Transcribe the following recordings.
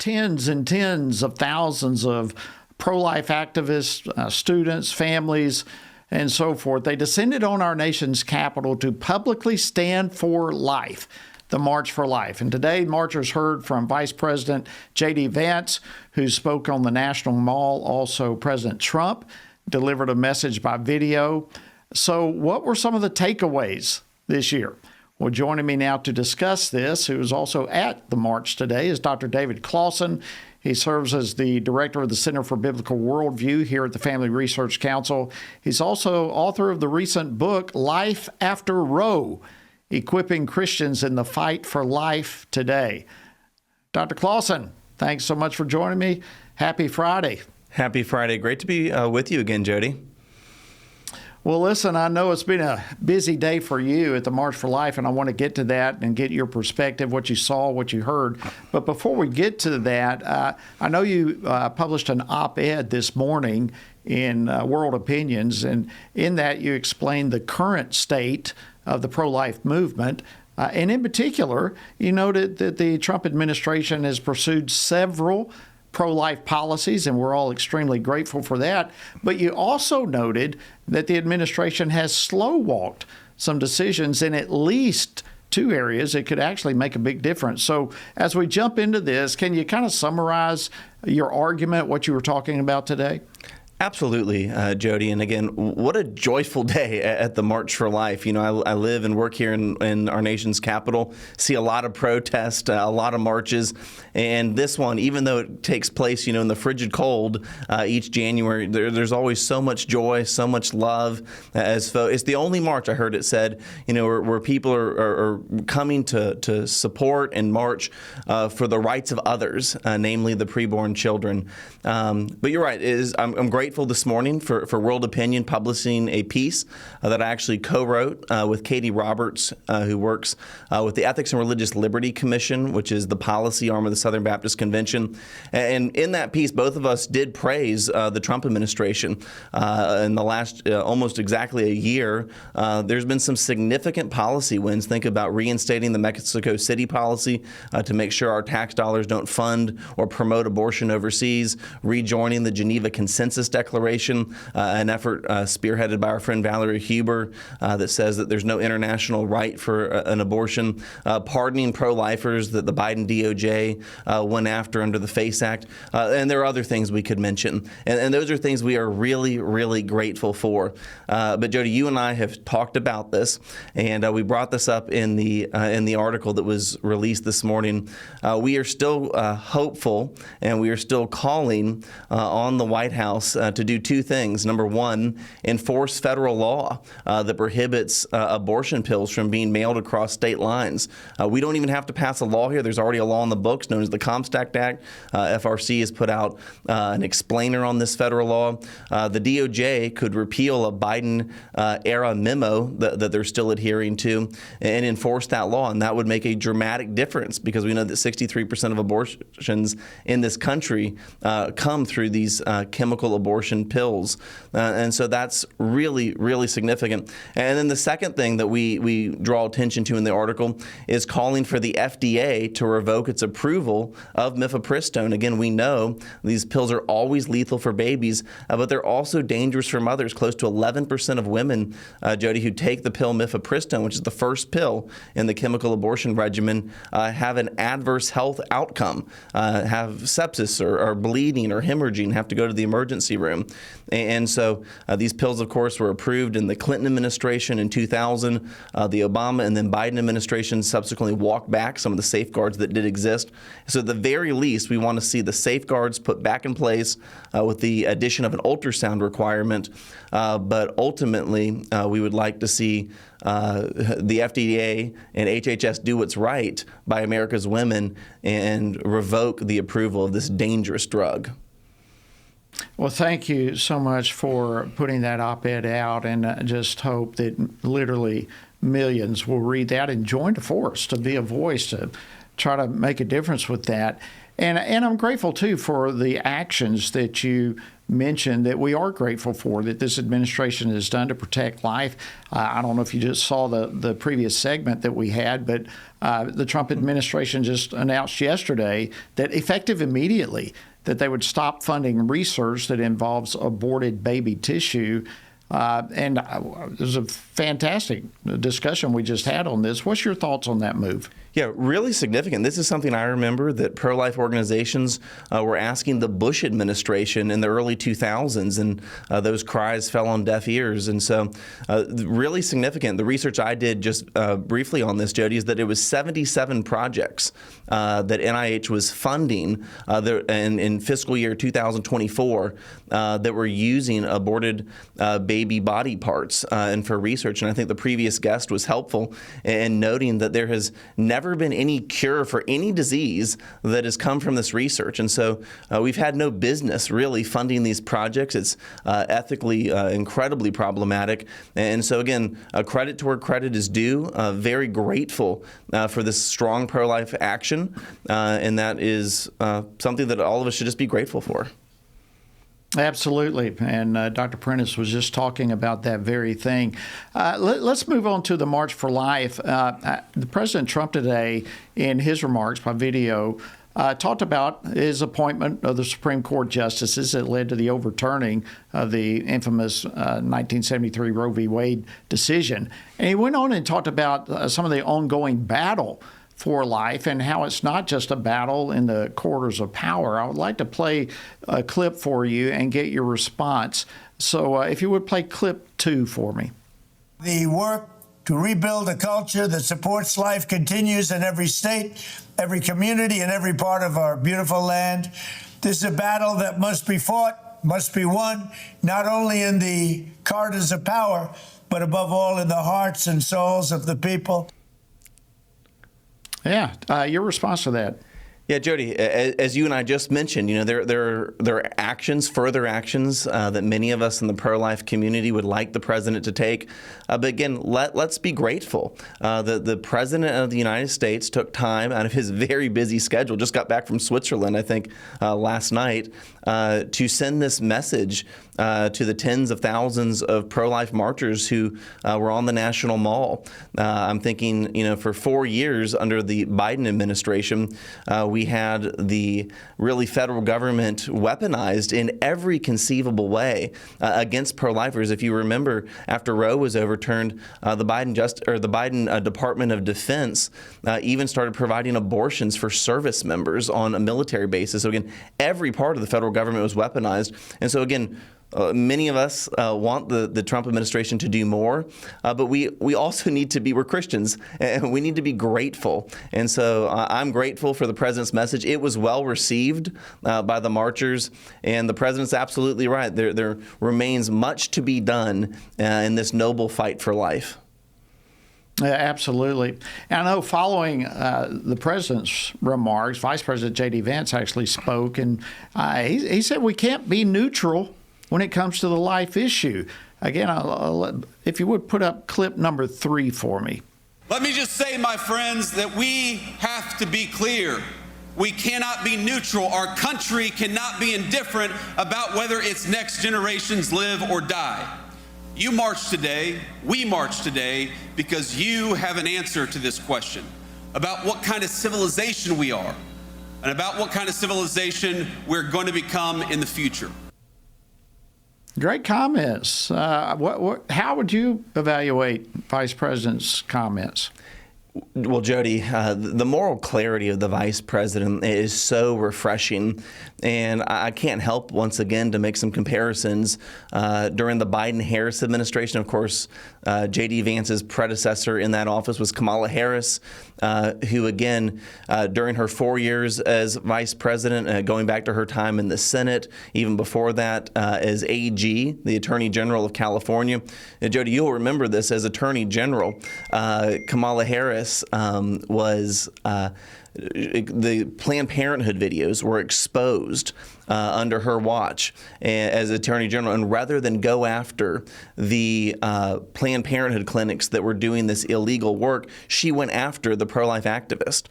tens and tens of thousands of pro-life activists, students, families, and so forth. They descended on our nation's capital to publicly stand for life, the March for Life. And today, marchers heard from Vice President J.D. Vance, who spoke on the National Mall. Also, President Trump delivered a message by video. So what were some of the takeaways this year? Well, joining me now to discuss this, who is also at the march today, is Dr. David Closson. He serves as the director of the Center for Biblical Worldview here at the Family Research Council. He's also author of the recent book, Life After Roe, Equipping Christians in the Fight for Life Today. Dr. Closson, thanks so much for joining me. Happy Friday. Happy Friday. Great to be with you again, Jody. Well, listen, I know it's been a busy day for you at the March for Life, and I want to get to that and get your perspective, what you saw, what you heard. But before we get to that, I know you published an op-ed this morning in World Opinions, and in that you explained the current state of the pro-life movement. And in particular, you noted that the Trump administration has pursued several pro-life policies, and we're all extremely grateful for that. But you also noted that the administration has slow-walked some decisions in at least two areas that could actually make a big difference. So as we jump into this, can you kind of summarize your argument, what you were talking about today? Absolutely, Jody. And again, what a joyful day at the March for Life. You know, I live and work here in our nation's capital, see a lot of protests, a lot of marches. And this one, even though it takes place, in the frigid cold each January, there's always so much joy, so much love. It's the only march, I heard it said, where people are coming to support and march for the rights of others, namely the preborn children. But you're right. I'm grateful this morning for World Opinion publishing a piece that I actually co-wrote with Katie Roberts, who works with the Ethics and Religious Liberty Commission, which is the policy arm of the Southern Baptist Convention. And in that piece, both of us did praise the Trump administration. In the last almost exactly a year, there's been some significant policy wins. Think about reinstating the Mexico City policy to make sure our tax dollars don't fund or promote abortion overseas, rejoining the Geneva Consensus Declaration, an effort spearheaded by our friend Valerie Huber that says that there's no international right for an abortion, pardoning pro-lifers that the Biden DOJ went after under the FACE Act, and there are other things we could mention. And those are things we are really, really grateful for. But Jody, you and I have talked about this, and we brought this up in the article that was released this morning. We are still hopeful, and we are still calling on the White House to do two things. Number one, enforce federal law that prohibits abortion pills from being mailed across state lines. We don't even have to pass a law here. There's already a law in the books known as the Comstock Act. FRC has put out an explainer on this federal law. The DOJ could repeal a Biden-era memo that they're still adhering to and enforce that law, and that would make a dramatic difference because we know that 63% of abortions in this country come through these chemical abortion pills. And so that's really, really significant. And then the second thing that we draw attention to in the article is calling for the FDA to revoke its approval of mifepristone. Again, we know these pills are always lethal for babies, but they're also dangerous for mothers. Close to 11% of women, Jody, who take the pill mifepristone, which is the first pill in the chemical abortion regimen, have an adverse health outcome, have sepsis or bleeding or hemorrhaging, have to go to the emergency room. And so these pills, of course, were approved in the Clinton administration in 2000. The Obama and then Biden administration subsequently walked back some of the safeguards that did exist. So at the very least, we want to see the safeguards put back in place with the addition of an ultrasound requirement. But ultimately, we would like to see the FDA and HHS do what's right by America's women and revoke the approval of this dangerous drug. Well, thank you so much for putting that op-ed out, and I just hope that literally millions will read that and join the force to be a voice to try to make a difference with that. And I'm grateful, too, for the actions that you mentioned that we are grateful for, that this administration has done to protect life. I don't know if you just saw the previous segment that we had, but the Trump administration just announced yesterday that effective immediately that they would stop funding research that involves aborted baby tissue. And it was a fantastic discussion we just had on this. What's your thoughts on that move? Yeah, really significant. This is something I remember that pro-life organizations were asking the Bush administration in the early 2000s, and those cries fell on deaf ears. And so really significant. The research I did just briefly on this, Jody, is that it was 77 projects that NIH was funding in fiscal year 2024 that were using aborted baby body parts and for research. And I think the previous guest was helpful in noting that there has never been any cure for any disease that has come from this research. And so we've had no business really funding these projects. It's ethically incredibly problematic. And so again, credit to where credit is due. Very grateful for this strong pro-life action. And that is something that all of us should just be grateful for. Absolutely. And Dr. Prentice was just talking about that very thing. Let's move on to the March for Life. The President Trump today, in his remarks by video, talked about his appointment of the Supreme Court justices that led to the overturning of the infamous 1973 Roe v. Wade decision. And he went on and talked about some of the ongoing battle for life and how it's not just a battle in the corridors of power. I would like to play a clip for you and get your response. So if you would play clip 2 for me. The work to rebuild a culture that supports life continues in every state, every community, and every part of our beautiful land. This is a battle that must be fought, must be won, not only in the corridors of power, but above all in the hearts and souls of the people. Yeah, your response to that. Yeah, Jody, as you and I just mentioned, there are actions, further actions that many of us in the pro-life community would like the president to take. But again, let's be grateful that the president of the United States took time out of his very busy schedule, just got back from Switzerland, I think, last night, to send this message to the tens of thousands of pro-life marchers who were on the National Mall. I'm thinking, for 4 years under the Biden administration, we had the really federal government weaponized in every conceivable way against pro-lifers. If you remember, after Roe was overturned, the Biden Department of Defense even started providing abortions for service members on a military basis. So again, every part of the federal government was weaponized. And so again, many of us want the Trump administration to do more, but we also need to be, we're Christians, and we need to be grateful. And so I'm grateful for the president's message. It was well received by the marchers, and the president's absolutely right. There remains much to be done in this noble fight for life. Absolutely. And I know following the president's remarks, Vice President J.D. Vance actually spoke, and he said we can't be neutral when it comes to the life issue. Again, if you would put up clip number 3 for me. Let me just say, my friends, that we have to be clear. We cannot be neutral. Our country cannot be indifferent about whether its next generations live or die. You march today, we march today, because you have an answer to this question about what kind of civilization we are and about what kind of civilization we're going to become in the future. Great comments. How would you evaluate Vice President's comments? Well, Jody, the moral clarity of the vice president is so refreshing. And I can't help, once again, to make some comparisons. During the Biden-Harris administration, of course, J.D. Vance's predecessor in that office was Kamala Harris, who, again, during her 4 years as vice president, going back to her time in the Senate, even before that, as AG, the Attorney General of California. Jody, you'll remember this as Attorney General. Kamala Harris was the Planned Parenthood videos were exposed under her watch as Attorney General, and rather than go after the Planned Parenthood clinics that were doing this illegal work, she went after the pro-life activist,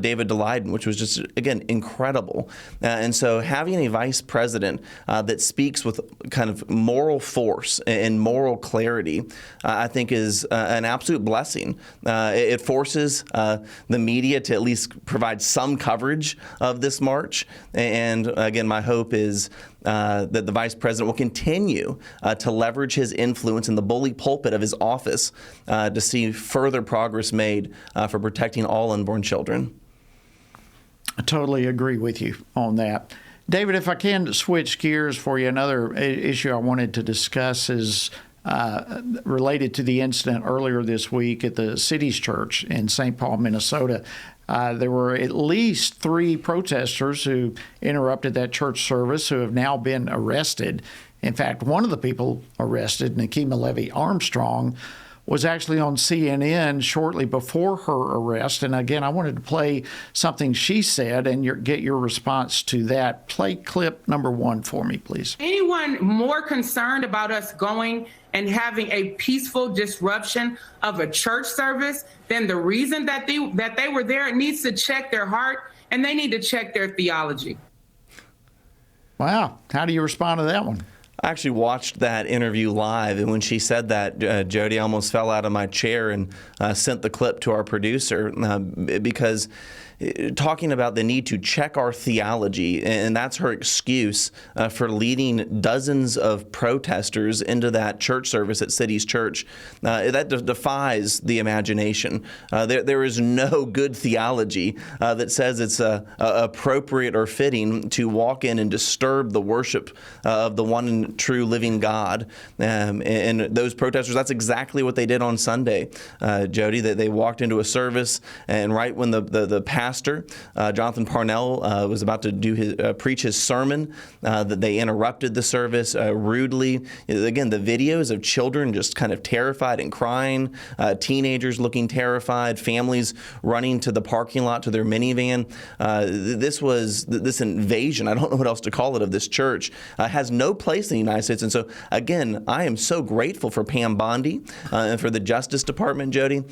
David Daleiden, which was just, again, incredible. And so having a vice president that speaks with kind of moral force and moral clarity, I think is an absolute blessing. It forces the media to at least provide some coverage of this march. And again, my hope is that the vice president will continue to leverage his influence in the bully pulpit of his office to see further progress made for protecting all unborn children. I totally agree with you on that. David, if I can switch gears for you, another issue I wanted to discuss is related to the incident earlier this week at the City's Church in St. Paul, Minnesota. There were at least 3 protesters who interrupted that church service who have now been arrested. In fact, one of the people arrested, Nikema Levy Armstrong, was actually on CNN shortly before her arrest. And again, I wanted to play something she said and get your response to that. Play clip number 1 for me, please. Anyone more concerned about us going and having a peaceful disruption of a church service than the reason that they were there? It needs to check their heart, and they need to check their theology. Wow. How do you respond to that one? I actually watched that interview live, and when she said that, Jody, I almost fell out of my chair and sent the clip to our producer because talking about the need to check our theology, and that's her excuse for leading dozens of protesters into that church service at City's Church. That defies the imagination. There is no good theology that says it's appropriate or fitting to walk in and disturb the worship of the one and true living God. And those protesters, that's exactly what they did on Sunday, Jody. They walked into a service, and right when the pastor, Jonathan Parnell, was about to preach his sermon, that they interrupted the service rudely. Again, the videos of children just kind of terrified and crying, teenagers looking terrified, families running to the parking lot to their minivan. This invasion, I don't know what else to call it, of this church has no place in the United States. And so, again, I am so grateful for Pam Bondi and for the Justice Department, Jody,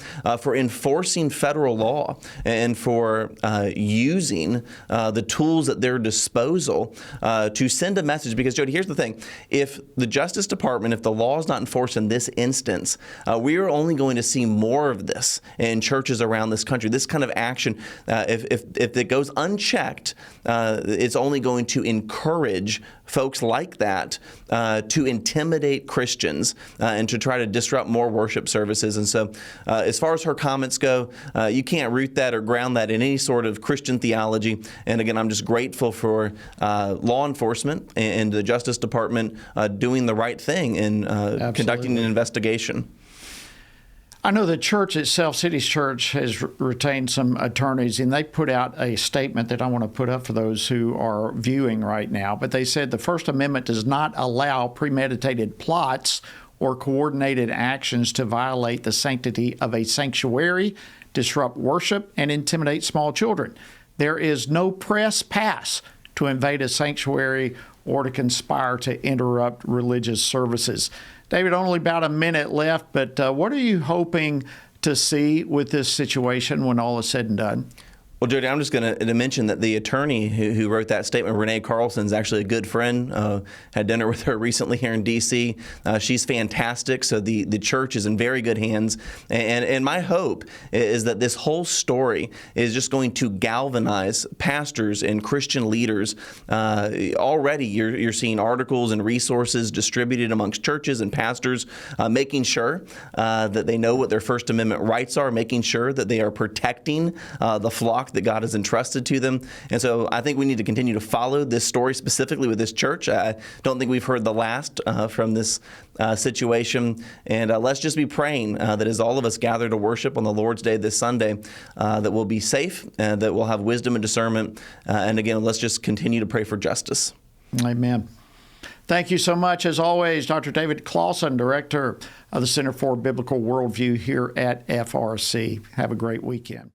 for enforcing federal law and for using the tools at their disposal to send a message. Because, Jody, here's the thing. If the Justice Department, if the law is not enforced in this instance, we are only going to see more of this in churches around this country. This kind of action, if it goes unchecked, it's only going to encourage folks like that to intimidate Christians and to try to disrupt more worship services. And so as far as her comments go, you can't root that or ground that in any sort of Christian theology. And again, I'm just grateful for law enforcement and the Justice Department doing the right thing in conducting an investigation. I know the church itself, City's Church, has retained some attorneys, and they put out a statement that I want to put up for those who are viewing right now. But they said the First Amendment does not allow premeditated plots or coordinated actions to violate the sanctity of a sanctuary, disrupt worship, and intimidate small children. There is no press pass to invade a sanctuary or to conspire to interrupt religious services. David, only about a minute left, but what are you hoping to see with this situation when all is said and done? Well, Jody, I'm just going to mention that the attorney who wrote that statement, Renee Carlson, is actually a good friend. Had dinner with her recently here in D.C. She's fantastic, so the church is in very good hands. And my hope is that this whole story is just going to galvanize pastors and Christian leaders. Already you're seeing articles and resources distributed amongst churches and pastors, making sure that they know what their First Amendment rights are, making sure that they are protecting the flock that God has entrusted to them. And so I think we need to continue to follow this story specifically with this church. I don't think we've heard the last from this situation. And let's just be praying that as all of us gather to worship on the Lord's Day this Sunday, that we'll be safe and that we'll have wisdom and discernment. And again, let's just continue to pray for justice. Amen. Thank you so much, as always, Dr. David Closson, Director of the Center for Biblical Worldview here at FRC. Have a great weekend.